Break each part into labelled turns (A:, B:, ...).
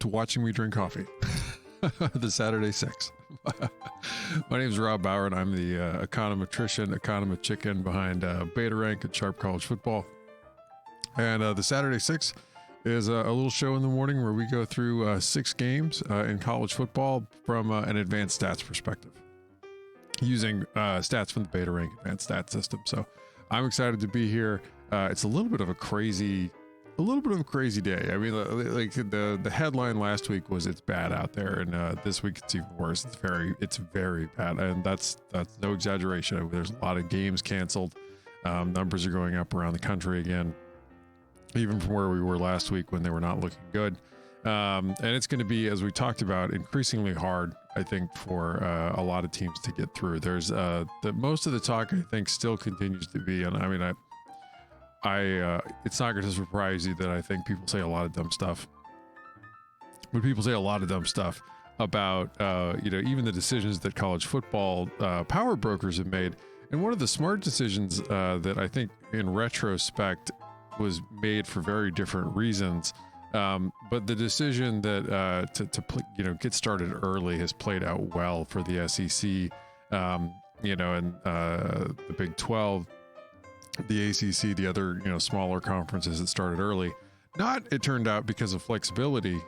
A: to watching me drink coffee. The Satruday Six. My name is Rob Bowron. I'm the econometrician behind Bowron at Sharp College Football. And the Satruday Six is a little show in the morning where we go through 6 games in college football from an advanced stats perspective, using stats from the Bowron advanced stats system. So I'm excited to be here. It's a little bit of a crazy day. I mean, like the headline last week was it's bad out there, and this week it's even worse. It's very bad, and that's no exaggeration. There's a lot of games canceled. Numbers are going up around the country again, even from where we were last week when they were not looking good. And it's going to be, as we talked about, increasingly hard, I think, for a lot of teams to get through. There's most of the talk, I think, still continues to be, and I mean, it's not going to surprise you that I think people say a lot of dumb stuff. But people say a lot of dumb stuff about, even the decisions that college football power brokers have made. And one of the smart decisions that I think in retrospect was made for very different reasons. But the decision that to get started early has played out well for the SEC, and the Big 12, the ACC, the other smaller conferences that started early. Not, it turned out, because of flexibility,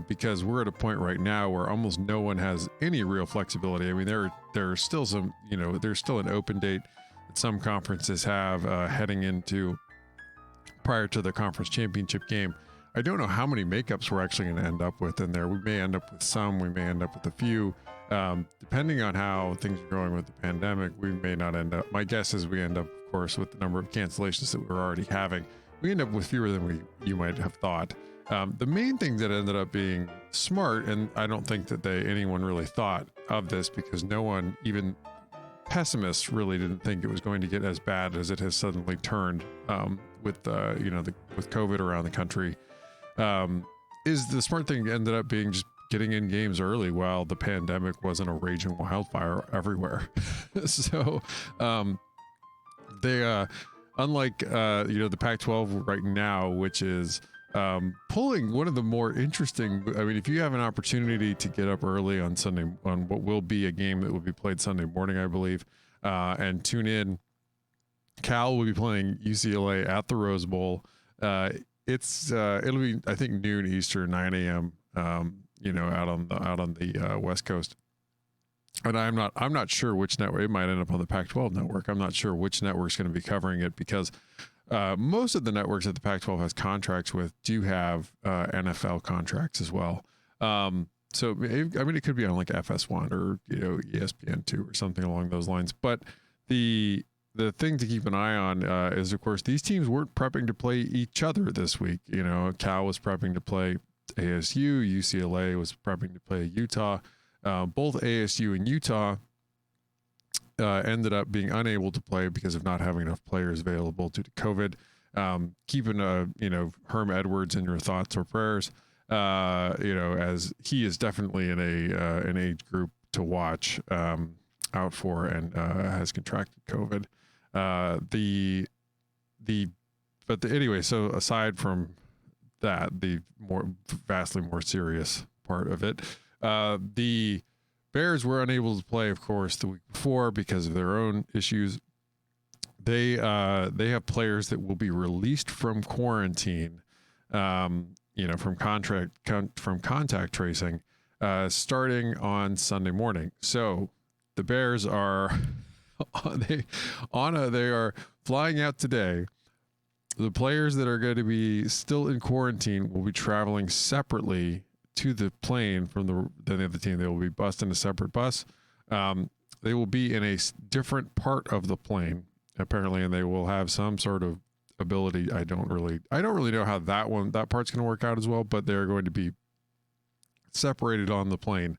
A: because we're at a point right now where almost no one has any real flexibility. I mean, there's still some, there's still an open date that some conferences have heading into prior to the conference championship game. I don't know how many makeups we're actually going to end up with in there. We may end up with some, we may end up with a few. Depending on how things are going with the pandemic, we may not end up. My guess is we end up, of course, with the number of cancellations that we're already having. We end up with fewer than you might have thought. The main thing that ended up being smart, and I don't think that anyone really thought of this, because no one, even pessimists, really didn't think it was going to get as bad as it has suddenly turned with COVID around the country. Is the smart thing ended up being just getting in games early while the pandemic wasn't a raging wildfire everywhere. So they unlike the Pac-12 right now, which is pulling one of the more interesting, I mean, if you have an opportunity to get up early on Sunday, on what will be a game that will be played Sunday morning, I believe, and tune in, Cal will be playing UCLA at the Rose Bowl. It'll be, I think, noon Eastern, 9 a.m. Out on the West Coast. And I'm not sure which network. It might end up on the Pac-12 network. I'm not sure which network's going to be covering it, because most of the networks that the Pac-12 has contracts with do have NFL contracts as well. So it could be on like FS1 or ESPN2 or something along those lines. But the thing to keep an eye on is, of course, these teams weren't prepping to play each other this week. Cal was prepping to play ASU. UCLA was prepping to play Utah. Both ASU and Utah ended up being unable to play because of not having enough players available due to COVID. Keeping Herm Edwards in your thoughts or prayers, as he is definitely in an age group to watch out for, and has contracted COVID. Anyway, so aside from that, the vastly more serious part of it, the Bears were unable to play, of course, the week before because of their own issues. They have players that will be released from quarantine, from contact tracing, starting on Sunday morning. So the Bears are they are flying out today. The players that are going to be still in quarantine will be traveling separately to the plane from the other team. They will be bussed in a separate bus. They will be in a different part of the plane, apparently, and they will have some sort of ability. I don't really know how that part's going to work out as well, but they're going to be separated on the plane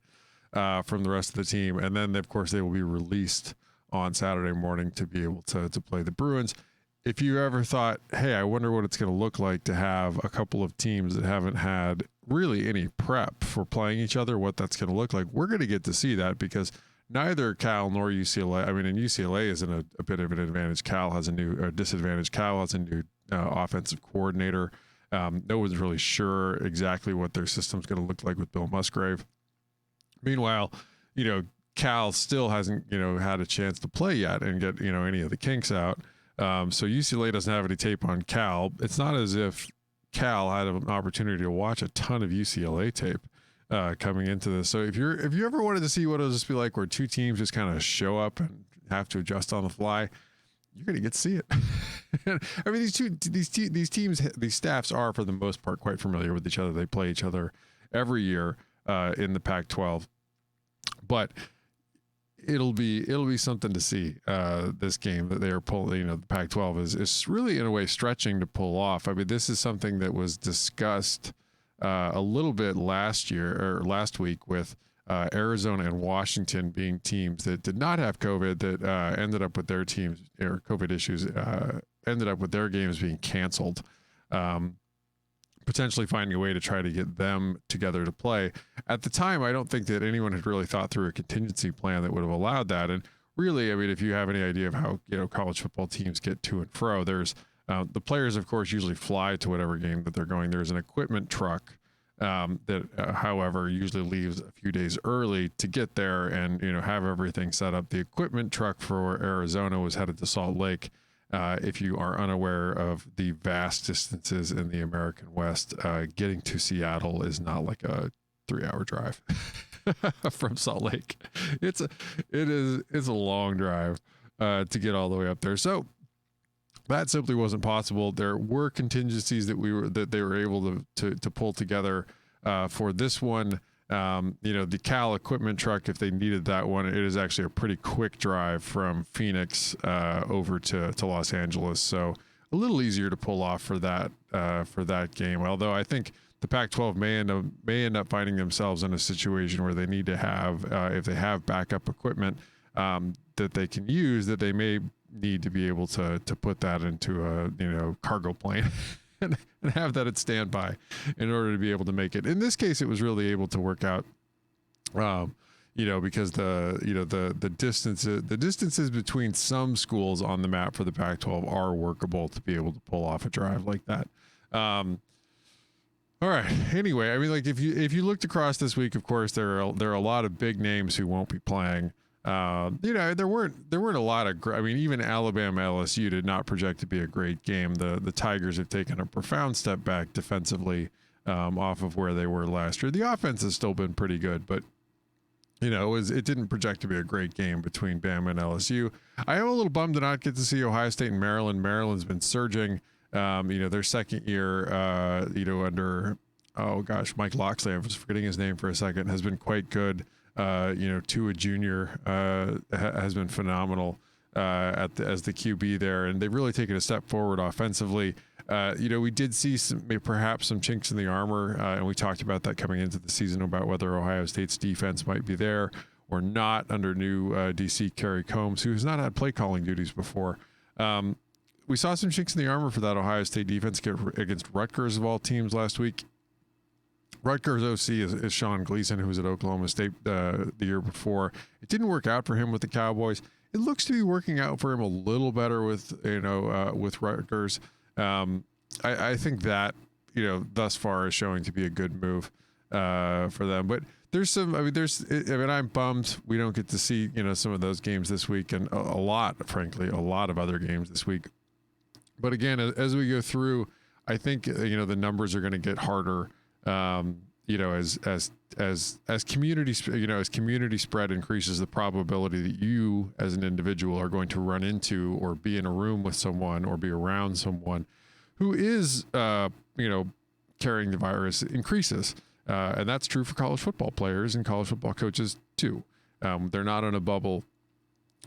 A: from the rest of the team. And then, of course, they will be released on Saturday morning to be able to play the Bruins. If you ever thought, hey, I wonder what it's going to look like to have a couple of teams that haven't had really any prep for playing each other, what that's going to look like, we're going to get to see that, because neither Cal nor UCLA, and UCLA is in a bit of an advantage. Cal has a new disadvantage. Cal has a new offensive coordinator. No one's really sure exactly what their system's going to look like with Bill Musgrave. Meanwhile, Cal still hasn't, had a chance to play yet and get, any of the kinks out. So UCLA doesn't have any tape on Cal. It's not as if Cal had an opportunity to watch a ton of UCLA tape coming into this. So if you ever wanted to see what it'll just be like where two teams just kind of show up and have to adjust on the fly, you're going to get to see it. I mean, these teams, these staffs are for the most part quite familiar with each other. They play each other every year in the Pac-12, but it'll be something to see this game that they are pulling. The Pac-12 is really in a way stretching to pull off. I mean, this is something that was discussed a little bit last week with Arizona and Washington being teams that did not have COVID that ended up with their teams or COVID issues ended up with their games being canceled. Potentially finding a way to try to get them together to play. At the time, I don't think that anyone had really thought through a contingency plan that would have allowed that. And really, I mean, if you have any idea of how, college football teams get to and fro, there's the players, of course, usually fly to whatever game that they're going. There's an equipment truck that, however, usually leaves a few days early to get there and, have everything set up. The equipment truck for Arizona was headed to Salt Lake. If you are unaware of the vast distances in the American West, getting to Seattle is not like a 3-hour drive from Salt Lake. It's a long drive to get all the way up there. So that simply wasn't possible. There were contingencies that they were able to pull together for this one. The Cal equipment truck, if they needed that one, it is actually a pretty quick drive from Phoenix over to Los Angeles. So a little easier to pull off for that game. Although I think the Pac-12 may end up finding themselves in a situation where they need to have, if they have backup equipment that they can use, that they may need to be able to put that into a cargo plane. And have that at standby in order to be able to make it. In this case, it was really able to work out, because the distances between some schools on the map for the Pac-12 are workable to be able to pull off a drive like that. All right. Anyway, I mean, like if you looked across this week, of course, there are a lot of big names who won't be playing. There weren't a lot of, even Alabama LSU did not project to be a great game. The Tigers have taken a profound step back defensively, off of where they were last year. The offense has still been pretty good, but it didn't project to be a great game between Bama and LSU. I am a little bummed to not get to see Ohio State and Maryland. Maryland's been surging, their second year, under, Mike Locksley, I was forgetting his name for a second, has been quite good. Tua Jr. Has been phenomenal as the QB there, and they've really taken a step forward offensively. We did see perhaps some chinks in the armor, and we talked about that coming into the season about whether Ohio State's defense might be there or not under new DC Kerry Combs, who has not had play calling duties before. We saw some chinks in the armor for that Ohio State defense against Rutgers of all teams last week. Rutgers OC is Sean Gleason, who was at Oklahoma State the year before. It didn't work out for him with the Cowboys. It looks to be working out for him a little better with Rutgers. I think that thus far is showing to be a good move for them. But there's some. I'm bummed we don't get to see some of those games this week, and a lot of other games this week. But again, as we go through, I think the numbers are going to get harder. As community spread increases, the probability that you as an individual are going to run into or be in a room with someone or be around someone who is, carrying the virus increases. And that's true for college football players and college football coaches too. They're not in a bubble.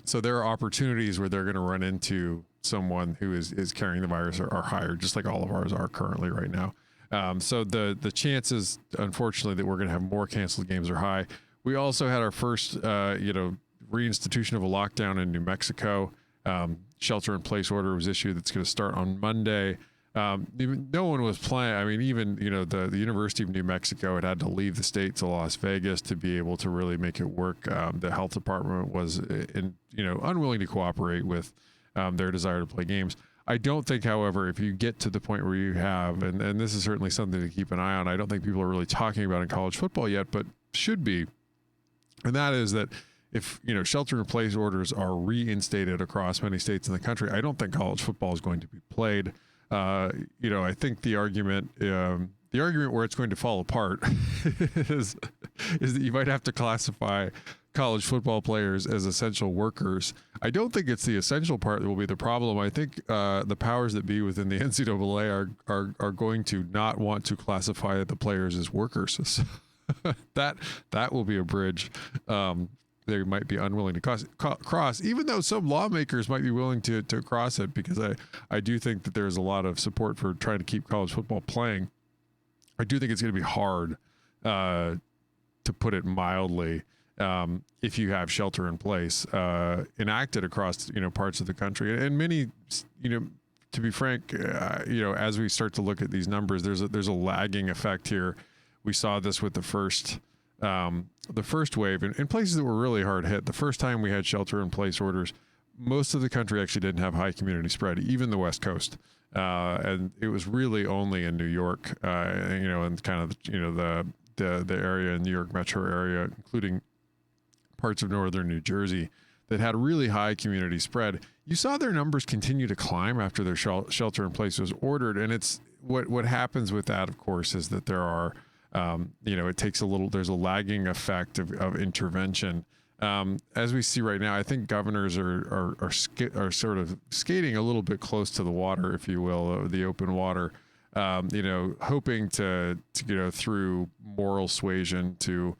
A: So there are opportunities where they're going to run into someone who is carrying the virus are higher, just like all of ours are currently right now. So the chances, unfortunately, that we're going to have more canceled games are high. We also had our first, reinstitution of a lockdown in New Mexico. Shelter-in-place order was issued that's going to start on Monday. No one was playing. Even the University of New Mexico had to leave the state to Las Vegas to be able to really make it work. The health department was unwilling to cooperate with their desire to play games. I don't think, however, if you get to the point where you have, and this is certainly something to keep an eye on, I don't think people are really talking about in college football yet, but should be. And that is that if, shelter-in-place orders are reinstated across many states in the country, I don't think college football is going to be played. I think the argument where it's going to fall apart is that you might have to classify college football players as essential workers. I don't think it's the essential part that will be the problem. I think the powers that be within the NCAA are going to not want to classify the players as workers. So that will be a bridge they might be unwilling to cross, even though some lawmakers might be willing to cross it, because I do think that there's a lot of support for trying to keep college football playing. I do think it's going to be hard, to put it mildly, if you have shelter in place enacted across parts of the country, and many, to be frank, as we start to look at these numbers, there's a lagging effect here. We saw this with the first wave in places that were really hard hit. The first time we had shelter in place orders, most of the country actually didn't have high community spread, even the West Coast. And it was really only in New York, and kind of, the area in New York metro area, including parts of northern New Jersey, that had really high community spread. You saw their numbers continue to climb after their shelter in place was ordered. And it's what happens with that, of course, is that there are, it takes there's a lagging effect of intervention. As we see right now, I think governors are sort of skating a little bit close to the water, if you will, the open water, hoping to through moral suasion to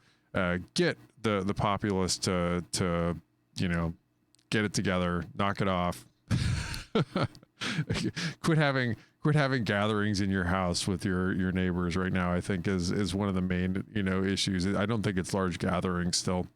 A: get the populace to get it together, knock it off, quit having gatherings in your house with your neighbors right now, I think is one of the main, issues. I don't think it's large gatherings still,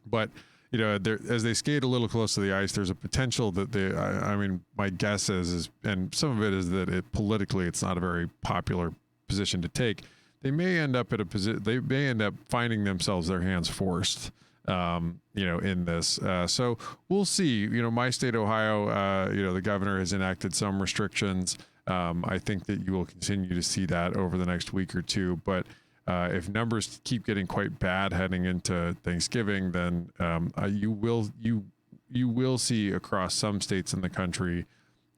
A: but as they skate a little close to the ice, there's a potential that my guess is, and some of it is that politically, it's not a very popular position to take. They may end up they may end up finding themselves their hands forced, in this. So we'll see. My state, Ohio, the governor has enacted some restrictions. I think that you will continue to see that over the next week or two. But if numbers keep getting quite bad heading into Thanksgiving, then you will see across some states in the country,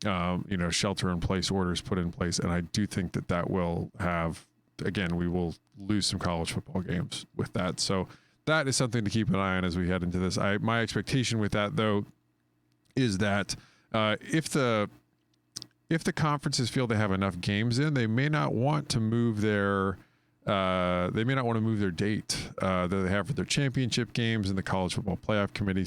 A: shelter-in-place orders put in place, and I do think that will have. Again, we will lose some college football games with that. So that is something to keep an eye on as we head into this. My expectation with that, though, is that if the conferences feel they have enough games in, they may not want to move their date that they have for their championship games and the college football playoff committee,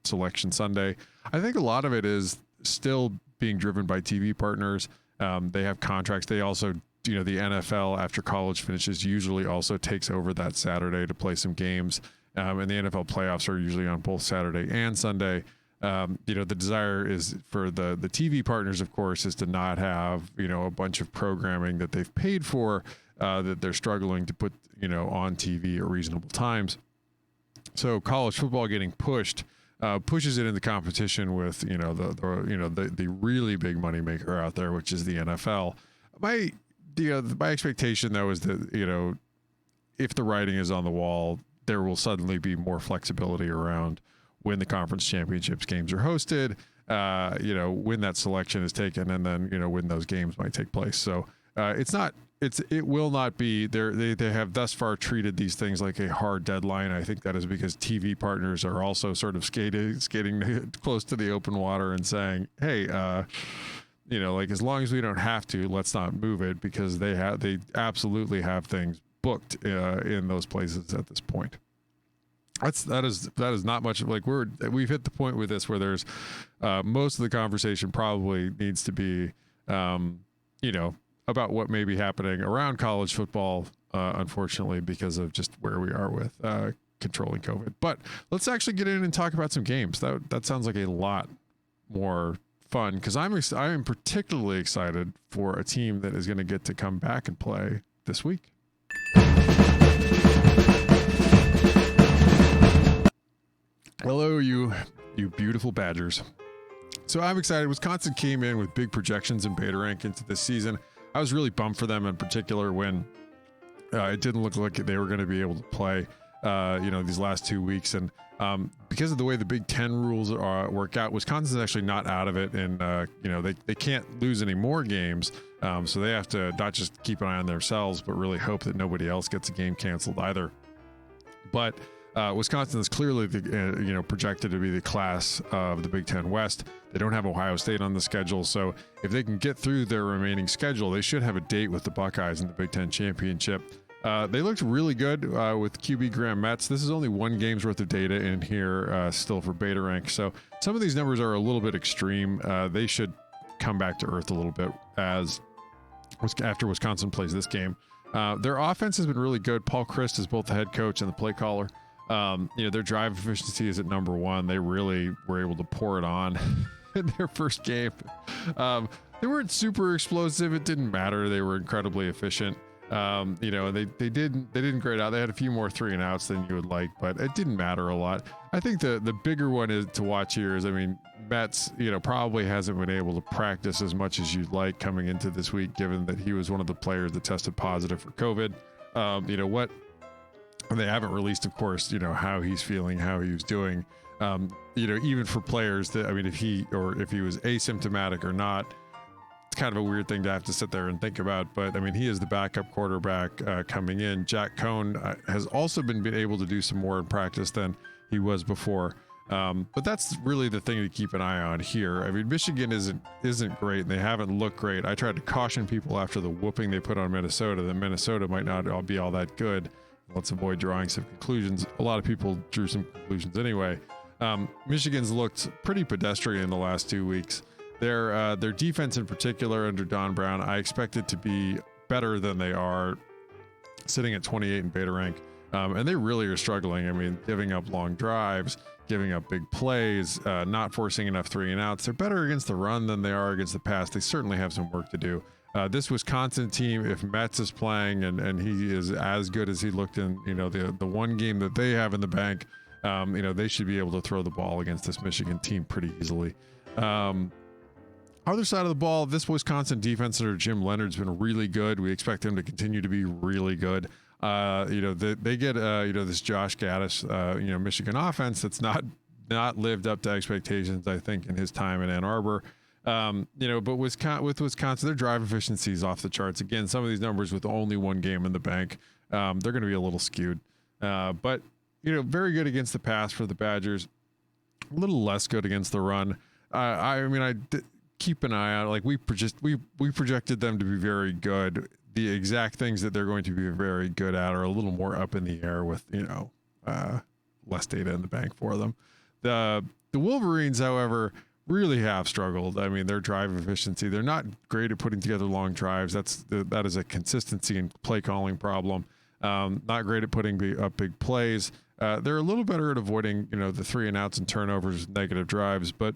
A: selection Sunday. I think a lot of it is still being driven by TV partners. They have contracts. They also, the NFL after college finishes usually also takes over that Saturday to play some games. And the NFL playoffs are usually on both Saturday and Sunday. The desire is for the TV partners, of course, is to not have, a bunch of programming that they've paid for, that they're struggling to put, on TV at reasonable times. So college football getting pushes it into competition with, the really big moneymaker out there, which is the NFL. My expectation, though, is that, if the writing is on the wall, there will suddenly be more flexibility around when the conference championships games are hosted, when that selection is taken, and then, when those games might take place. So it will not be there. They have thus far treated these things like a hard deadline. I think that is because TV partners are also sort of skating close to the open water and saying, hey, as long as we don't have to, let's not move it, because they absolutely have things booked in those places at this point. That is not much. We've hit the point with this where there's most of the conversation probably needs to be, about what may be happening around college football, unfortunately, because of just where we are with controlling COVID. But let's actually get in and talk about some games. That sounds like a lot more fun, because I am particularly excited for a team that is going to get to come back and play this week. Hello, you beautiful Badgers. So I'm excited. Wisconsin came in with big projections in beta rank into this season. I was really bummed for them in particular when it didn't look like they were going to be able to play, these last 2 weeks. And because of the way the Big Ten rules work out, Wisconsin's actually not out of it. And, they can't lose any more games. So they have to not just keep an eye on themselves, but really hope that nobody else gets a game canceled either. But Wisconsin is clearly projected to be the class of the Big Ten West. They don't have Ohio State on the schedule, so if they can get through their remaining schedule, they should have a date with the Buckeyes in the Big Ten Championship. They looked really good with QB Graham Metz. This is only one game's worth of data in here still for beta rank, so some of these numbers are a little bit extreme. They should come back to earth a little bit after Wisconsin plays this game. Their offense has been really good. Paul Chryst is both the head coach and the play caller. Their drive efficiency is at number one. They really were able to pour it on in their first game. They weren't super explosive. It didn't matter. They were incredibly efficient. And they didn't grade out. They had a few more 3 and outs than you would like, but it didn't matter a lot. I think the bigger one is to watch here is, Metz, probably hasn't been able to practice as much as you'd like coming into this week, given that he was one of the players that tested positive for COVID. They haven't released, of course, how he's feeling, how he was doing. Even for players that, if he was asymptomatic or not, it's kind of a weird thing to have to sit there and think about. But he is the backup quarterback coming in. Jack Cohn has also been able to do some more in practice than he was before. But that's really the thing to keep an eye on here. Michigan isn't great, and they haven't looked great. I tried to caution people after the whooping they put on Minnesota that Minnesota might not be all that good. Let's avoid drawing some conclusions. A lot of people drew some conclusions anyway. Michigan's looked pretty pedestrian in the last 2 weeks. Their defense in particular under Don Brown, I expect it to be better than they are, sitting at 28 in beta rank. And they really are struggling. Giving up long drives, giving up big plays, not forcing enough 3 and outs. They're better against the run than they are against the pass. They certainly have some work to do. This Wisconsin team, if Metz is playing and he is as good as he looked in, the one game that they have in the bank, they should be able to throw the ball against this Michigan team pretty easily. Other side of the ball, this Wisconsin defense under Jim Leonard's been really good. We expect them to continue to be really good. They get this Josh Gaddis, Michigan offense that's not lived up to expectations, I think, in his time in Ann Arbor. But with Wisconsin, their drive efficiency is off the charts. Again, some of these numbers with only one game in the bank, they're going to be a little skewed. But very good against the pass for the Badgers, a little less good against the run. Keep an eye out. We projected them to be very good. The exact things that they're going to be very good at are a little more up in the air with less data in the bank for them. The Wolverines, however, really have struggled. Their drive efficiency, they're not great at putting together long drives. That is a consistency and play calling problem. Not great at putting up big plays. They're a little better at avoiding, the 3 and outs and turnovers, negative drives, but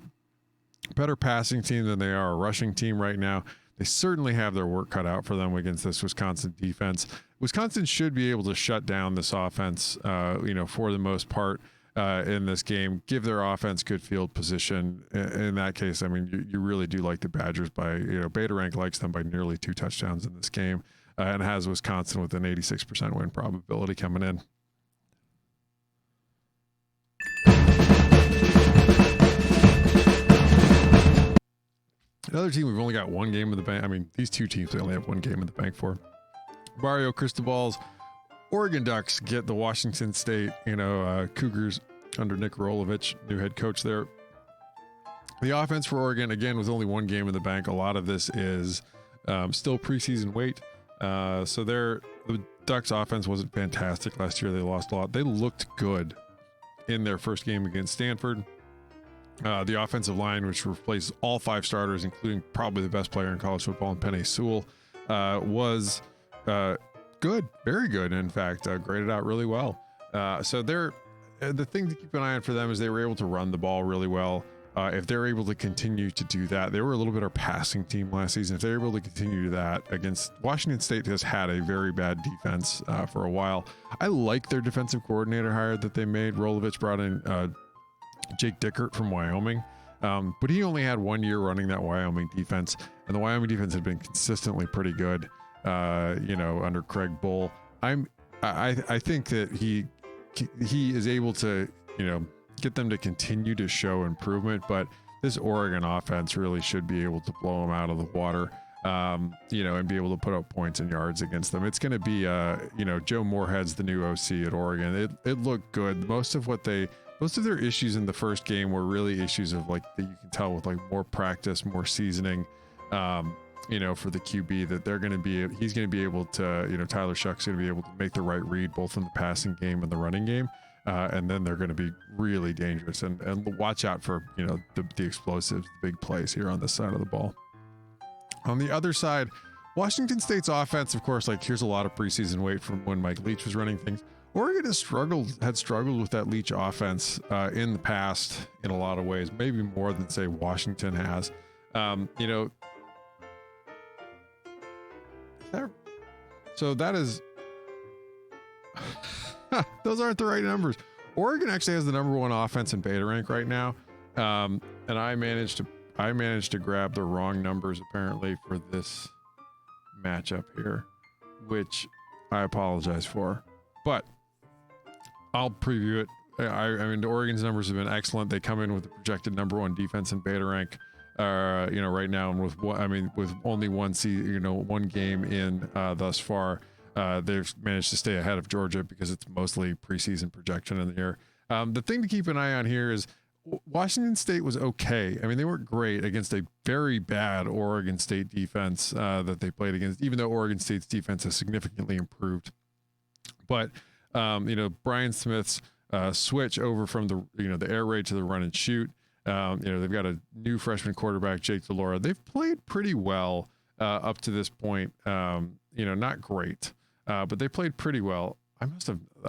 A: better passing team than they are a rushing team right now. They certainly have their work cut out for them against this Wisconsin defense. Wisconsin should be able to shut down this offense, for the most part. In this game, give their offense good field position. In that case, you really do like the Badgers by, beta rank likes them by nearly 2 touchdowns in this game, and has Wisconsin with an 86% win probability coming in. Another team we've only got one game in the bank. These two teams, they only have one game in the bank for. Mario Cristobal's Oregon Ducks get the Washington State, Cougars under Nick Rolovich, new head coach there. The offense for Oregon, again, with only one game in the bank, a lot of this is still preseason wait. So the Ducks offense wasn't fantastic last year. They lost a lot. They looked good in their first game against Stanford. The offensive line, which replaced all 5 starters, including probably the best player in college football, Penny Sewell, was good, very good. In fact, graded out really well. So the thing to keep an eye on for them is they were able to run the ball really well. If they're able to continue to do that, they were a little bit of a passing team last season. If they're able to continue that against Washington State, has had a very bad defense for a while. I like their defensive coordinator hire that they made. Rolovich brought in Jake Dickert from Wyoming. But he only had 1 year running that Wyoming defense, and the Wyoming defense had been consistently pretty good, under Craig Bull. I think that he is able to, get them to continue to show improvement, but this Oregon offense really should be able to blow them out of the water, and be able to put up points and yards against them. It's going to be, Joe Moorhead's the new OC at Oregon. It looked good. Most of their issues in the first game were really issues of like that you can tell with like more practice, more seasoning, for the QB that he's going to be able to, Tyler Shuck's going to be able to make the right read both in the passing game and the running game. And then they're going to be really dangerous and watch out for, the explosives, the big plays here on this side of the ball. On the other side, Washington State's offense, of course, like here's a lot of preseason weight from when Mike Leach was running things. Oregon had struggled with that Leach offense in the past in a lot of ways, maybe more than say Washington has. So that is those aren't the right numbers. Oregon actually has the number one offense in beta rank right now, and I managed to grab the wrong numbers apparently for this matchup here, which I apologize for, but I'll preview it. I mean, Oregon's numbers have been excellent. They come in with the projected number one defense in beta rank, right now, and with only one game in thus far, they've managed to stay ahead of Georgia because it's mostly preseason projection in the year. The thing to keep an eye on here is Washington State was okay. I mean, they weren't great against a very bad Oregon State defense that they played against, even though Oregon State's defense has significantly improved. But Brian Smith's switch over from the air raid to the run and shoot. They've got a new freshman quarterback, Jake DeLora. They've played pretty well up to this point. Not great, but they played pretty well. I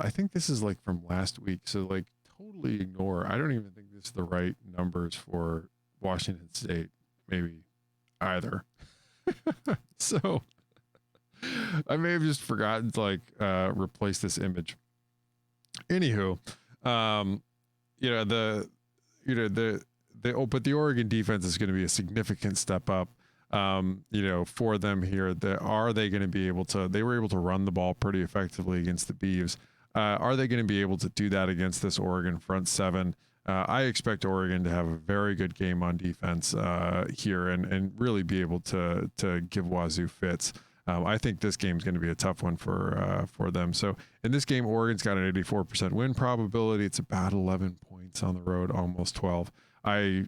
A: think this is like from last week. So like totally ignore. I don't even think this is the right numbers for Washington State, maybe either. So I may have just forgotten to replace this image. Anywho, but the Oregon defense is going to be a significant step up, for them here. Are they going to be able to? They were able to run the ball pretty effectively against the Beavs. Are they going to be able to do that against this Oregon front seven? I expect Oregon to have a very good game on defense here and really be able to give Wazoo fits. I think this game is going to be a tough one for them. So in this game, Oregon's got an 84% win probability. It's about 11 points on the road, almost 12. I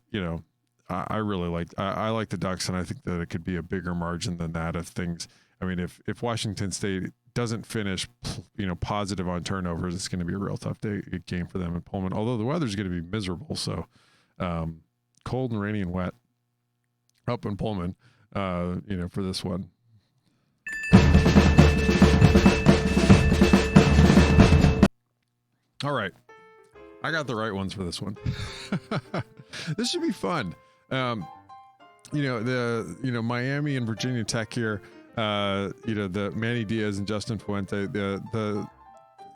A: really like the Ducks, and I think that it could be a bigger margin than that if things. I mean, if Washington State doesn't finish, positive on turnovers, it's going to be a real tough game for them in Pullman. Although the weather's going to be miserable, so cold and rainy and wet up in Pullman, for this one. All right, I got the right ones for this one. This should be fun. Miami and Virginia Tech here. The Manny Diaz and Justin Fuente. The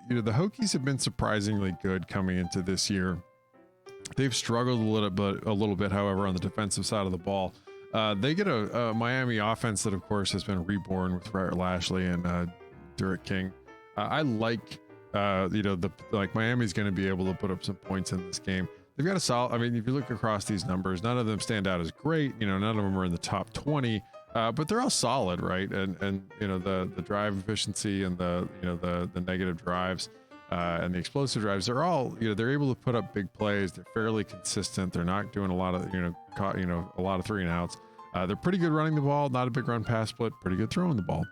A: Hokies have been surprisingly good coming into this year. They've struggled a little bit, however, on the defensive side of the ball. They get a Miami offense that, of course, has been reborn with Rhett Lashley and Derek King. I like. Miami's going to be able to put up some points in this game. They've got a solid. I mean, if you look across these numbers, none of them stand out as great. None of them are in the top 20, but they're all solid, right? And the drive efficiency and the negative drives and the explosive drives, they're all they're able to put up big plays. They're fairly consistent. They're not doing a lot of a lot of 3 and outs. They're pretty good running the ball. Not a big run pass split. Pretty good throwing the ball.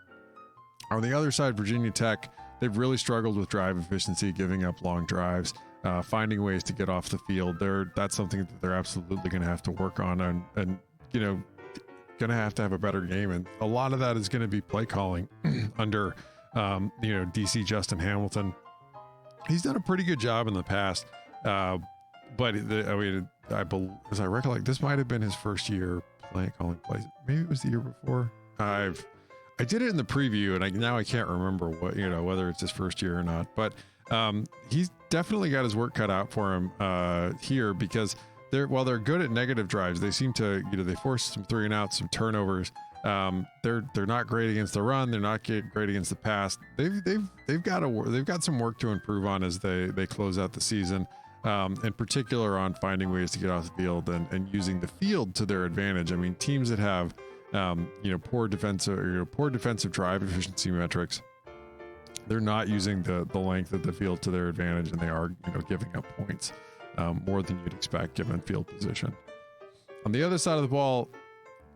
A: On the other side, Virginia Tech. They've really struggled with drive efficiency, giving up long drives, finding ways to get off the field. That's something that they're absolutely going to have to work on and going to have a better game. And a lot of that is going to be play calling under, DC Justin Hamilton. He's done a pretty good job in the past. But as I recollect, this might have been his first year calling plays. Maybe it was the year before. I did it in the preview, and now I can't remember whether it's his first year or not. But he's definitely got his work cut out for him here because while they're good at negative drives, they seem to, they force some 3 and outs, some turnovers. They're not great against the run. They're not great against the pass. They've got some work to improve on as they close out the season. In particular on finding ways to get off the field and using the field to their advantage. I mean, teams that have, poor defensive drive efficiency metrics, they're not using the length of the field to their advantage, and they are, giving up points more than you'd expect given field position. On the other side of the ball,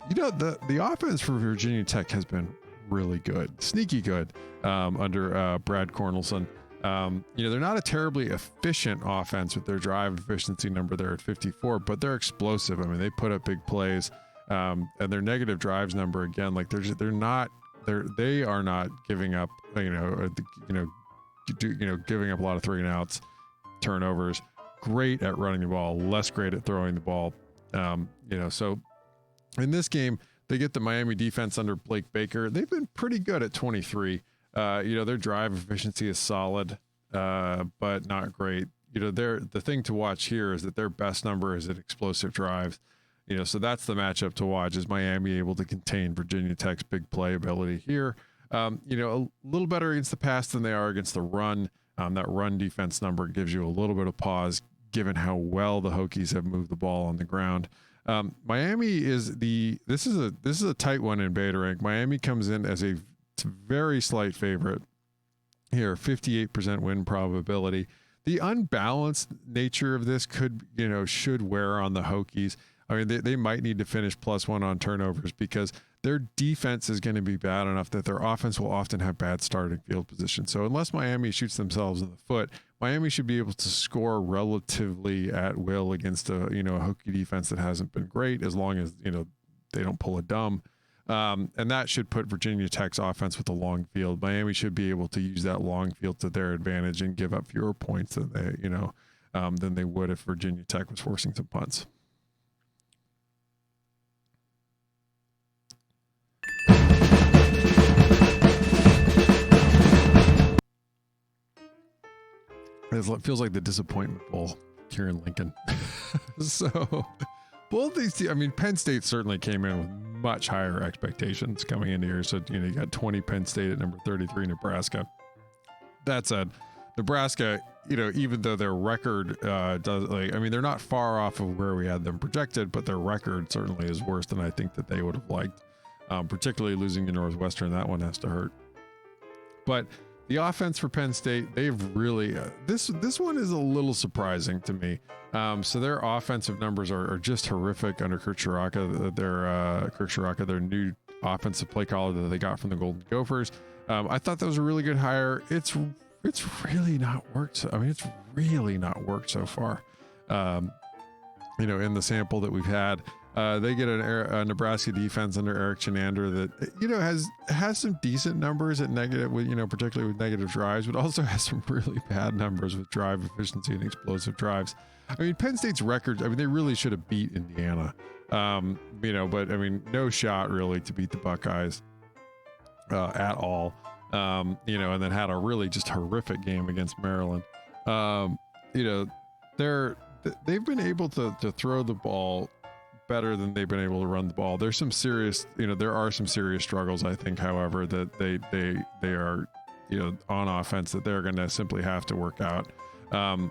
A: the offense for Virginia Tech has been really good, sneaky good under Brad Cornelson. They're not a terribly efficient offense with their drive efficiency number there at 54, but they're explosive. I mean, they put up big plays, and their negative drives number again, like they are not giving up, giving up a lot of 3 and outs, turnovers. Great at running the ball, less great at throwing the ball. So in this game, they get the Miami defense under Blake Baker. They've been pretty good at 23. Their drive efficiency is solid, but not great. The thing to watch here is that their best number is at explosive drives. So that's the matchup to watch. Is Miami able to contain Virginia Tech's big play ability here? A little better against the pass than they are against the run. That run defense number gives you a little bit of pause given how well the Hokies have moved the ball on the ground. Miami this is a tight one in Beta Rank. Miami comes in as a very slight favorite here, 58% win probability. The unbalanced nature of this should wear on the Hokies. I mean, they might need to finish +1 on turnovers because their defense is going to be bad enough that their offense will often have bad starting field position. So unless Miami shoots themselves in the foot, Miami should be able to score relatively at will against a Hokie defense that hasn't been great, as long as, they don't pull a dumb. And that should put Virginia Tech's offense with a long field. Miami should be able to use that long field to their advantage and give up fewer points than they would if Virginia Tech was forcing some punts. It feels like the disappointment bowl here in Lincoln. So both these teams, I mean, Penn State certainly came in with much higher expectations coming into here. So, you got 20 Penn State at number 33, Nebraska. That said, Nebraska, even though their record they're not far off of where we had them projected, but their record certainly is worse than I think that they would have liked. Particularly losing to Northwestern, that one has to hurt. But the offense for Penn State, they've really this one is a little surprising to me. So their offensive numbers are just horrific under Kurt Shiraka. Their new offensive play caller that they got from the Golden Gophers. I thought that was a really good hire. It's really not worked. It's really not worked so far. In the sample that we've had. They get a Nebraska defense under Eric Chenander that, has some decent numbers at negative, particularly with negative drives, but also has some really bad numbers with drive efficiency and explosive drives. Penn State's record, they really should have beat Indiana, but no shot really to beat the Buckeyes at all, and then had a really just horrific game against Maryland. They've been able to throw the ball better than they've been able to run the ball. There's some serious, there are some serious struggles, I think, however, that they are, on offense that they're going to simply have to work out. And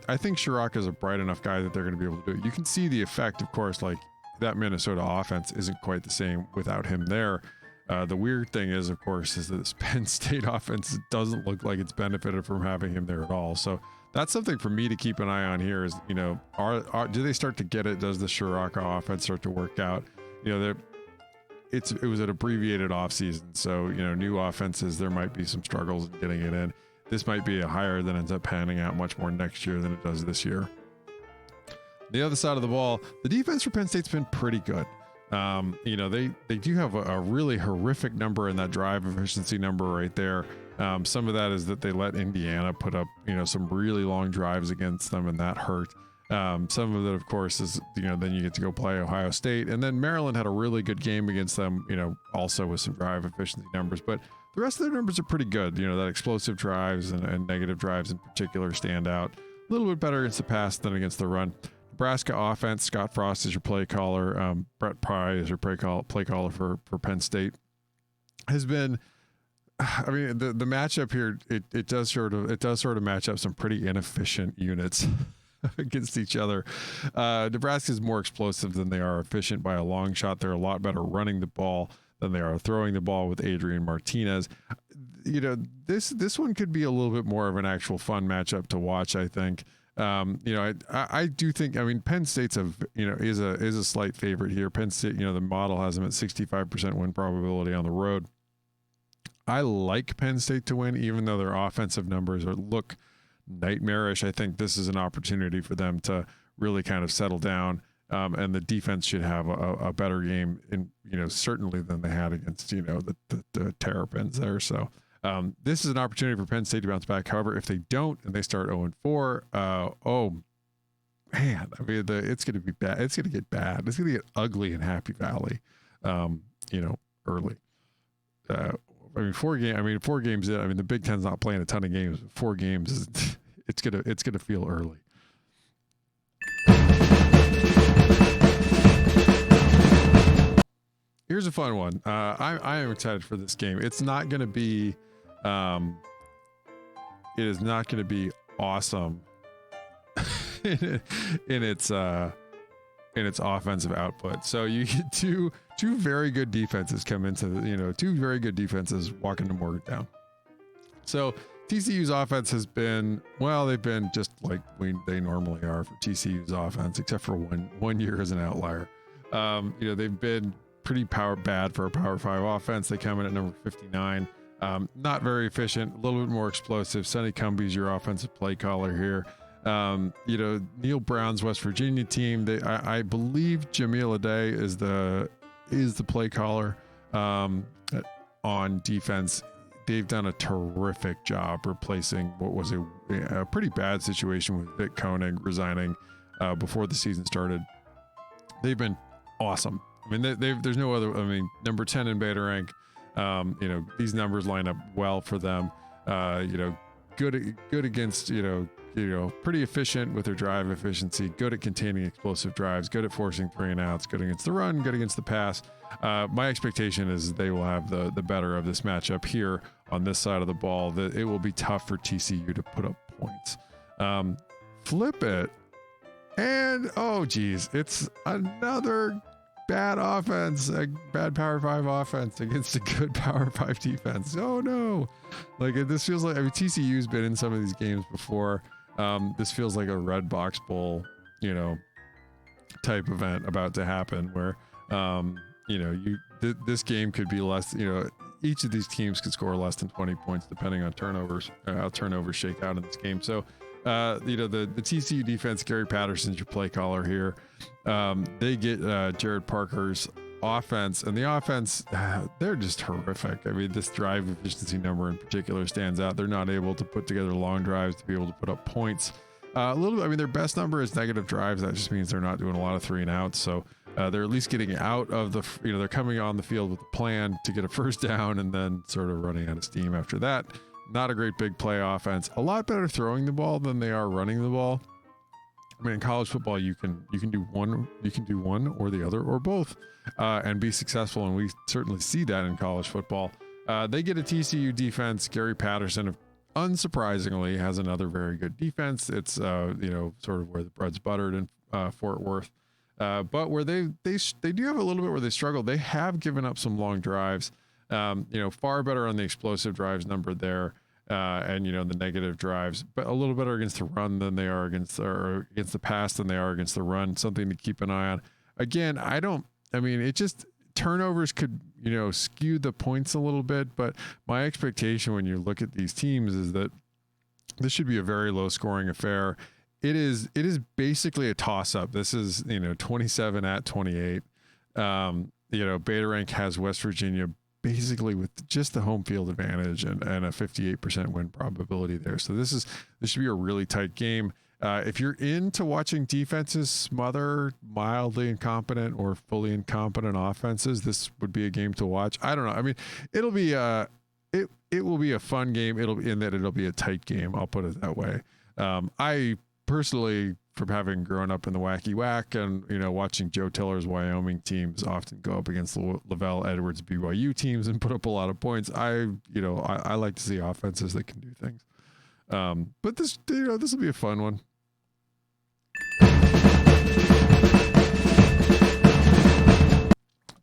A: I think Shiraka is a bright enough guy that they're going to be able to do it. You can see the effect, of course, like that Minnesota offense isn't quite the same without him there. The weird thing is, of course, is that this Penn State offense doesn't look like it's benefited from having him there at all. So that's something for me to keep an eye on here is, do they start to get it? Does the Shiraka offense start to work out? It was an abbreviated offseason. So, new offenses, there might be some struggles in getting it in. This might be a hire that ends up panning out much more next year than it does this year. The other side of the ball, the defense for Penn State's been pretty good. They do have a really horrific number in that drive efficiency number right there. Some of that is that they let Indiana put up, some really long drives against them, and that hurt. Some of it, of course, is, then you get to go play Ohio State. And then Maryland had a really good game against them, also with some drive efficiency numbers. But the rest of their numbers are pretty good. That explosive drives and negative drives in particular stand out. A little bit better against the pass than against the run. Nebraska offense, Scott Frost is your play caller. Brett Pry is your play caller for Penn State. Has been, I mean, the matchup here, it does sort of match up some pretty inefficient units against each other. Nebraska is more explosive than they are efficient by a long shot. They're a lot better running the ball than they are throwing the ball with Adrian Martinez. You know, this one could be a little bit more of an actual fun matchup to watch, I think. You know, I do think, I mean, Penn State's is a slight favorite here. Penn State, you know, the model has them at 65% win probability on the road. I like Penn State to win, even though their offensive numbers look nightmarish. I think this is an opportunity for them to really kind of settle down, and the defense should have a better game, certainly than they had against, the Terrapins there. So this is an opportunity for Penn State to bounce back. However, if they don't and they start 0-4, oh man, I mean, it's going to be bad. It's going to get bad. It's going to get ugly in Happy Valley, early. I mean, 4 games in. I mean, the Big Ten's not playing a ton of games. 4 games, it's gonna feel early. Here's a fun one. I am excited for this game. It's not gonna be, it is not gonna be awesome in its offensive output. So you get two very good defenses come into two very good defenses walk into Morgantown. So TCU's offense has been, well, they've been just like they normally are for TCU's offense, except for one year as an outlier. They've been pretty bad for a Power 5 offense. They come in at number 59. Not very efficient, a little bit more explosive. Sonny Cumbie's your offensive play caller here. Neil Brown's West Virginia team, I believe Jamil Aday is the play caller on defense. They've done a terrific job replacing what was a pretty bad situation with Vic Koenig resigning before the season started. They've been awesome. I mean, there's no other. I mean, number 10 in beta rank. These numbers line up well for them. Good against pretty efficient with their drive efficiency, good at containing explosive drives, good at forcing 3 and outs, good against the run, good against the pass. My expectation is they will have the better of this matchup here on this side of the ball. That it will be tough for TCU to put up points. Flip it, and oh geez, it's another bad offense, a bad Power 5 offense against a good Power 5 defense. Oh no, this feels like, I mean, TCU's been in some of these games before. This feels like a Red Box Bowl, type event about to happen where, this game could be less, each of these teams could score less than 20 points depending on turnovers, how turnovers shake out in this game. So, the TCU defense, Gary Patterson's your play caller here. They get Jared Parker's offense, and the offense, they're just horrific. I mean, this drive efficiency number in particular stands out. They're not able to put together long drives to be able to put up points. A little bit, I mean, their best number is negative drives. That just means they're not doing a lot of 3 and outs. So they're at least getting out of they're coming on the field with a plan to get a first down and then sort of running out of steam after that. Not a great big play offense. A lot better throwing the ball than they are running the ball. I mean, in college football, you can do one or the other or both, and be successful. And we certainly see that in college football. They get a TCU defense. Gary Patterson, unsurprisingly, has another very good defense. It's sort of where the bread's buttered in Fort Worth, but where they do have a little bit where they struggle. They have given up some long drives. Far better on the explosive drives number there. And the negative drives, but a little better against the run than they are against the pass than they are against the run. Something to keep an eye on. Again, turnovers could, skew the points a little bit, but my expectation when you look at these teams is that this should be a very low scoring affair. It is basically a toss up. This is, 27-28. Beta rank has West Virginia basically with just the home field advantage and a 58% win probability there. So this should be a really tight game. If you're into watching defenses smother mildly incompetent or fully incompetent offenses, this would be a game to watch. I don't know. I mean, it'll be it will be a fun game. It'll be a tight game. I'll put it that way. I personally from having grown up in the Wacky Whack and, watching Joe Tiller's Wyoming teams often go up against the Lavelle Edwards BYU teams and put up a lot of points. I like to see offenses that can do things. But this will be a fun one.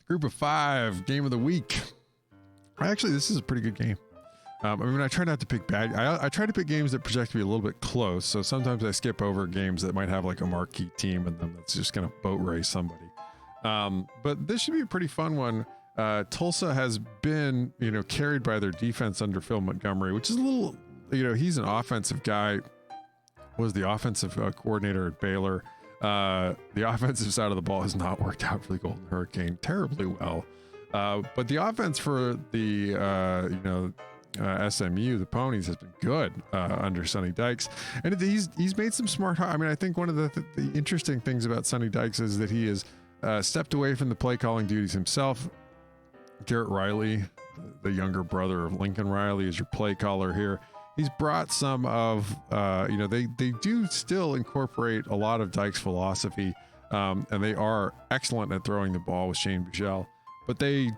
A: Group of 5 game of the week. Actually, this is a pretty good game. I try not to pick bad. I try to pick games that project to be a little bit close. So sometimes I skip over games that might have like a marquee team and then that's just going to boat race somebody. But this should be a pretty fun one. Tulsa has been, carried by their defense under Phil Montgomery, which is a little, he's an offensive guy, was the offensive coordinator at Baylor. The offensive side of the ball has not worked out for the Golden Hurricane terribly well. But the offense for the, SMU, the Ponies, has been good under Sonny Dykes, and he's made some smart. I think one of the interesting things about Sonny Dykes is that he has stepped away from the play calling duties himself. Garrett Riley, the younger brother of Lincoln Riley, is your play caller here. He's brought some of, they do still incorporate a lot of Dykes' philosophy, and they are excellent at throwing the ball with Shane Buechele, but they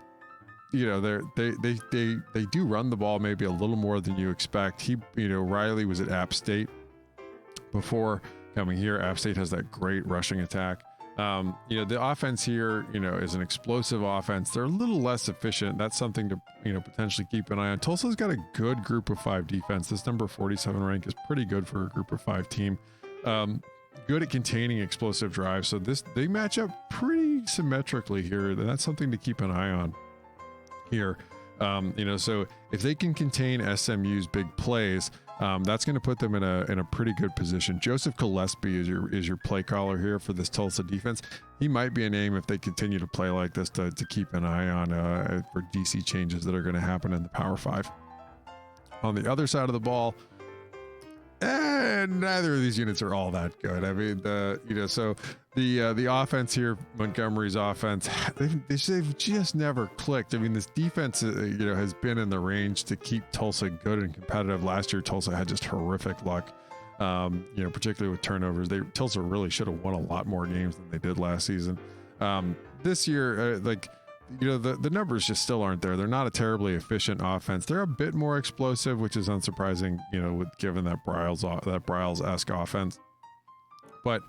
A: do run the ball maybe a little more than you expect. Riley was at App State before coming here. App State has that great rushing attack. The offense here, is an explosive offense. They're a little less efficient. That's something to, potentially keep an eye on. Tulsa's got a good group of 5 defense. This number 47 rank is pretty good for a group of 5 team. Good at containing explosive drives. So they match up pretty symmetrically here. That's something to keep an eye on here. So if they can contain SMU's big plays, that's going to put them in a pretty good position. Joseph Gillespie is your play caller here for this Tulsa defense. He might be a name if they continue to play like this to keep an eye on for DC changes that are going to happen in the Power 5. On the other side of the ball, neither of these units are all that good. So the offense here, Montgomery's offense, they've just never clicked. This defense, has been in the range to keep Tulsa good and competitive. Last year, Tulsa had just horrific luck, particularly with turnovers. Tulsa really should have won a lot more games than they did last season. This year, the numbers just still aren't there. They're not a terribly efficient offense. They're a bit more explosive, which is unsurprising, given that Briles-esque offense. But,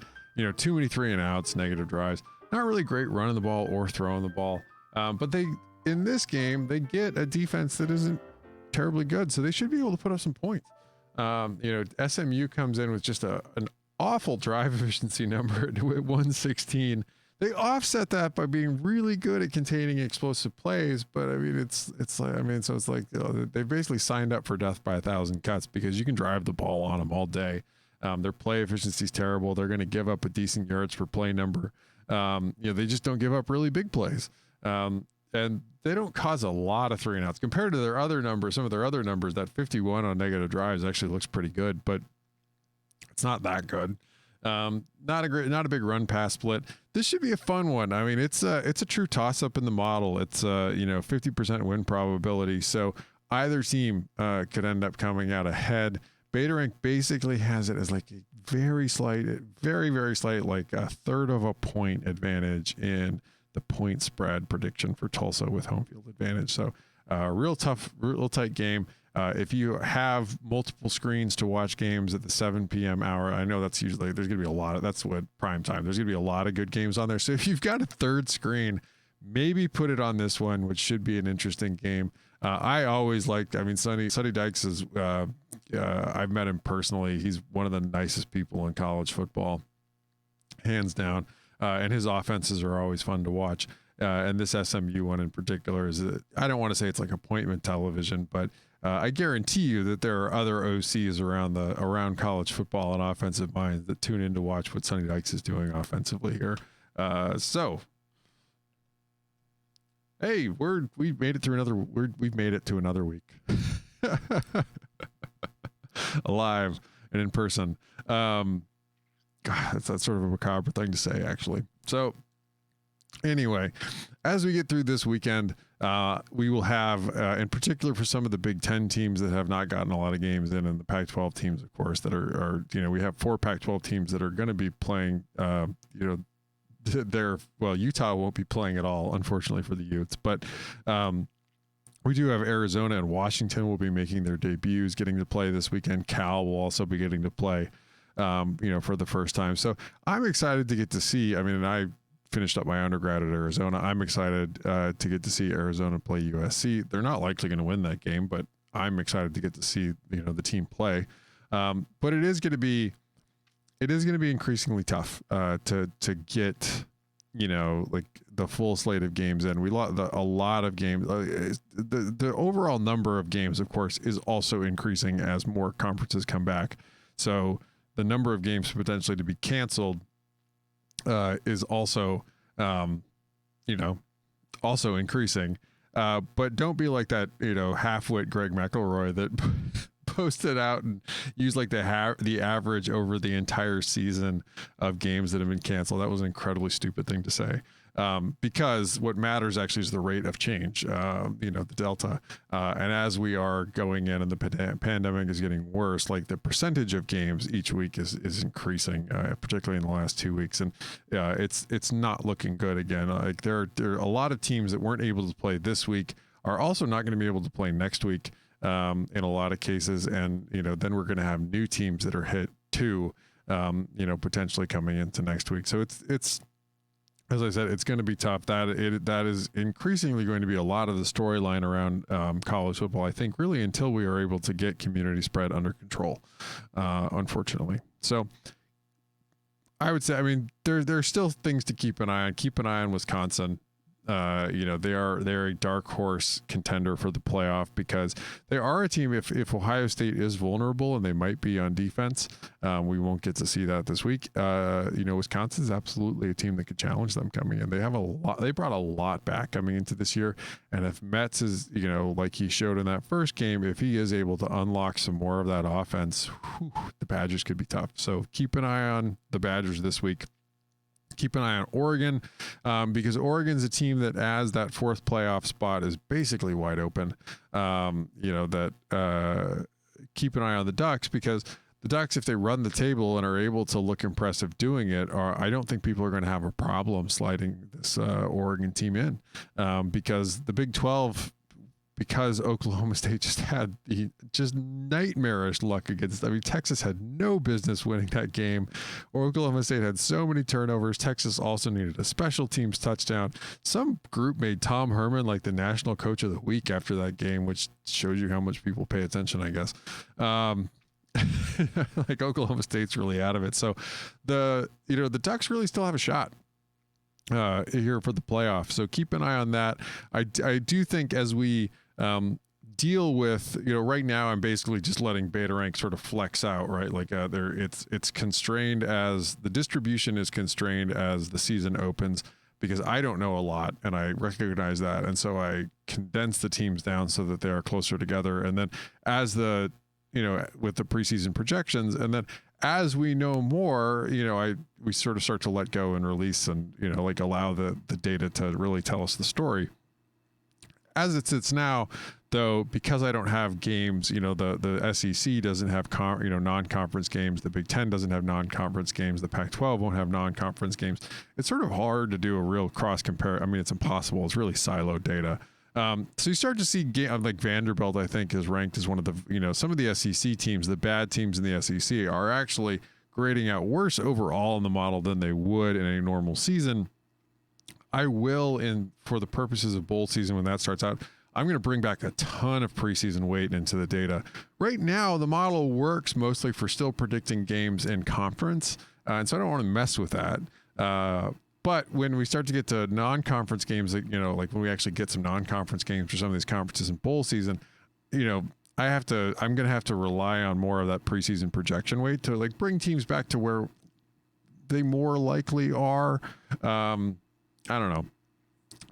A: too many 3 and outs, negative drives. Not really great running the ball or throwing the ball. But in this game, they get a defense that isn't terribly good, so they should be able to put up some points. SMU comes in with just an awful drive efficiency number at 116. They offset that by being really good at containing explosive plays, but it's like they basically signed up for death by 1,000 cuts because you can drive the ball on them all day. Their play efficiency is terrible. They're going to give up a decent yards per play number. They just don't give up really big plays, and they don't cause a lot of 3 and outs compared to their other numbers. Some of their other numbers, that 51 on negative drives actually looks pretty good, but it's not that good. Not a big run pass split. This should be a fun one. It's a true toss up in the model. It's 50% win probability. So either team could end up coming out ahead. Beta rank basically has it as like a very slight, like a third of a point advantage in the point spread prediction for Tulsa with home field advantage. So real tough, real tight game. If you have multiple screens to watch games at the 7 p.m. hour, I know that's usually, there's going to be a lot of, that's what prime time, there's going to be a lot of good games on there. So if you've got a third screen, maybe put it on this one, which should be an interesting game. I always liked, Sonny Dykes is, I've met him personally. He's one of the nicest people in college football, hands down. And his offenses are always fun to watch. And this SMU one in particular is, I don't want to say it's like appointment television, but I guarantee you that there are other OCs around college football and offensive minds that tune in to watch what Sonny Dykes is doing offensively here. So, hey, we've made it to another week, alive and in person. God, that's sort of a macabre thing to say, actually. So, anyway, as we get through this weekend, We will have, in particular for some of the Big Ten teams that have not gotten a lot of games in, and the Pac-12 teams, of course, that are we have 4 Pac-12 teams that are going to be playing, Utah won't be playing at all, unfortunately for the Utes, but we do have Arizona and Washington will be making their debuts, getting to play this weekend. Cal will also be getting to play, for the first time. So I'm excited to get to see. I mean, and I finished up my undergrad at Arizona. I'm excited to get to see Arizona play USC. They're not likely going to win that game, but I'm excited to get to see the team play. But it is going to be increasingly tough to get like the full slate of games in. We lost a lot of games. The overall number of games, of course, is also increasing as more conferences come back. So the number of games potentially to be canceled is also, also increasing. But don't be like that, half-wit Greg McElroy that posted out and used like the average over the entire season of games that have been canceled. That was an incredibly stupid thing to say. Because what matters actually is the rate of change, the Delta. And as we are going in and the pandemic is getting worse, like the percentage of games each week is increasing, particularly in the last 2 weeks. And it's not looking good again. Like there are a lot of teams that weren't able to play this week are also not going to be able to play next week in a lot of cases. And, then we're going to have new teams that are hit too, potentially coming into next week. So it's, as I said, it's going to be tough. That is increasingly going to be a lot of the storyline around college football, I think, really until we are able to get community spread under control, unfortunately. So I would say, there's still things to keep an eye on. Keep an eye on Wisconsin. They're a dark horse contender for the playoff because they are a team. If Ohio State is vulnerable and they might be on defense, we won't get to see that this week. Wisconsin is absolutely a team that could challenge them coming in. They have a lot. They brought a lot back coming into this year, and if Metz is, like he showed in that first game, if he is able to unlock some more of that offense, the Badgers could be tough. So keep an eye on the Badgers this week. Keep an eye on Oregon because Oregon's a team that, as that 4th playoff spot is basically wide open. Keep an eye on the Ducks because the Ducks, if they run the table and are able to look impressive doing it, I don't think people are going to have a problem sliding this Oregon team in because the Big 12. Because Oklahoma State just had just nightmarish luck against. Texas had no business winning that game. Oklahoma State had so many turnovers. Texas also needed a special teams touchdown. Some group made Tom Herman like the national coach of the week after that game, which shows you how much people pay attention, I guess. Like Oklahoma State's really out of it. So the Ducks really still have a shot here for the playoff. So keep an eye on that. I do think as we deal with, right now I'm basically just letting beta rank sort of flex out, right? Like it's constrained as the distribution is constrained as the season opens because I don't know a lot and I recognize that. And so I condense the teams down so that they are closer together. And then as with the preseason projections, and then as we know more, we sort of start to let go and release and, allow the data to really tell us the story. As it sits now, though, because I don't have games, the SEC doesn't have, non-conference games. The Big Ten doesn't have non-conference games. The Pac-12 won't have non-conference games. It's sort of hard to do a real cross-compare. It's impossible. It's really siloed data. So you start to see like Vanderbilt, I think, is ranked as one of the, some of the SEC teams, the bad teams in the SEC are actually grading out worse overall in the model than they would in a normal season. I will, for the purposes of bowl season, when that starts out, I'm going to bring back a ton of preseason weight into the data. Right now, the model works mostly for still predicting games in conference. And so I don't want to mess with that. But when we start to get to non-conference games, like when we actually get some non-conference games for some of these conferences in bowl season, I'm going to have to rely on more of that preseason projection weight to like bring teams back to where they more likely are. I don't know.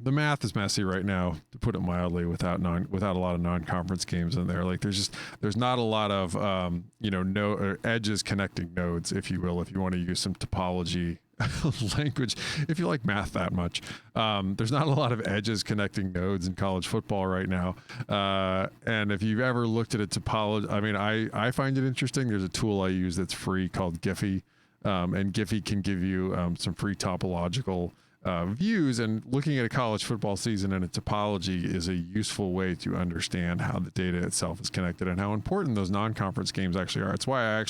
A: The math is messy right now, to put it mildly, without a lot of non-conference games in there. Like there's not a lot of edges connecting nodes, if you will, if you want to use some topology language, if you like math that much. There's not a lot of edges connecting nodes in college football right now. And if you've ever looked at a topology, I mean, I find it interesting. There's a tool I use that's free called Giphy. And Giphy can give you some free topological views, and looking at a college football season and a topology is a useful way to understand how the data itself is connected and how important those non-conference games actually are. It's why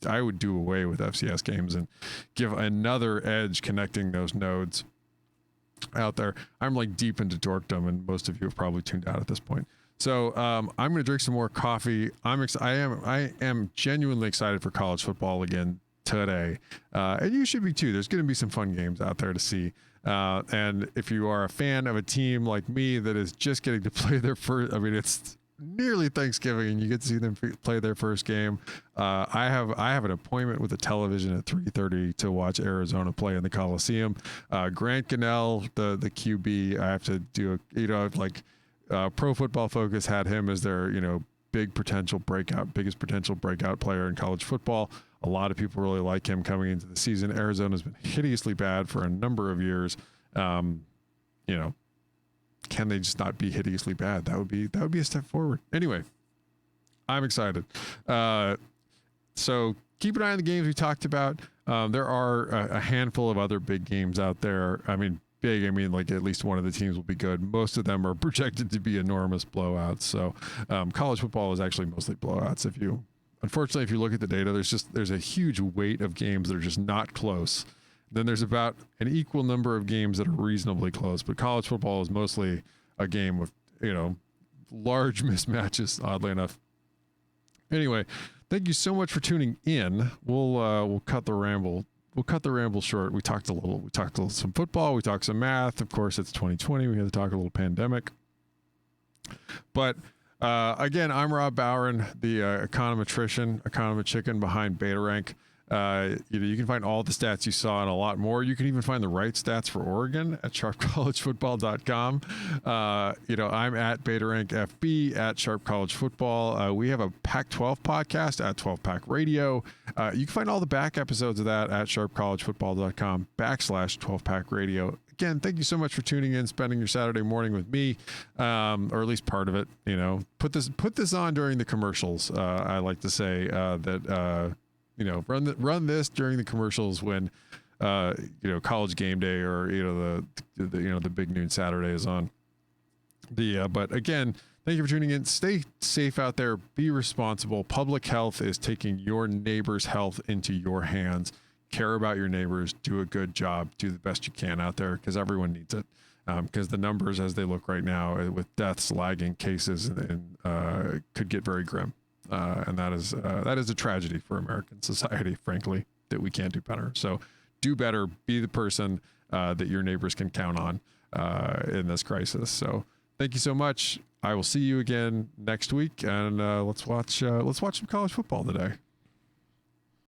A: I would do away with FCS games and give another edge connecting those nodes out there. I'm like deep into dorkdom, and most of you have probably tuned out at this point. So I'm going to drink some more coffee. I am genuinely excited for college football again today, and you should be too. There's going to be some fun games out there to see, and if you are a fan of a team like me that is just getting to play their first, I mean, it's nearly Thanksgiving and you get to see them play their first game. I have an appointment with the television at 3:30 to watch Arizona play in the Coliseum. Grant Gunnell, the QB, I have to do Pro Football Focus had him as their biggest potential breakout player in college football. A lot of people really like him coming into the season. Arizona's been hideously bad for a number of years. Can they just not be hideously bad? That would be a step forward. Anyway, I'm excited. So keep an eye on the games we talked about. There are a handful of other big games out there. I mean, like at least one of the teams will be good. Most of them are projected to be enormous blowouts. So college football is actually mostly blowouts. Unfortunately, if you look at the data, there's a huge weight of games that are just not close. Then there's about an equal number of games that are reasonably close. But college football is mostly a game of large mismatches, oddly enough. Anyway, thank you so much for tuning in. We'll cut the ramble. We'll cut the ramble short. We talked a little some football. We talked some math. Of course, it's 2020. We had to talk a little pandemic. But again, I'm Rob Bowron, the econometrician behind BetaRank. You can find all the stats you saw and a lot more. You can even find the right stats for Oregon at sharpcollegefootball.com. I'm at BetaRank FB at Sharp College Football. We have a Pac-12 podcast at 12 Pac Radio. You can find all the back episodes of that at sharpcollegefootball.com/12 Pac Radio. Again, thank you so much for tuning in, spending your Saturday morning with me, or at least part of it. Put this on during the commercials. I like to say that run this during the commercials when College Game Day or the Big Noon Saturday is on. But again, thank you for tuning in. Stay safe out there. Be responsible. Public health is taking your neighbor's health into your hands. Care about your neighbors. Do a good job. Do the best you can out there because everyone needs it. Because the numbers as they look right now with deaths lagging cases and could get very grim. And that is a tragedy for American society, frankly, that we can't do better. So do better. Be the person that your neighbors can count on in this crisis. So thank you so much. I will see you again next week, and let's watch some college football today.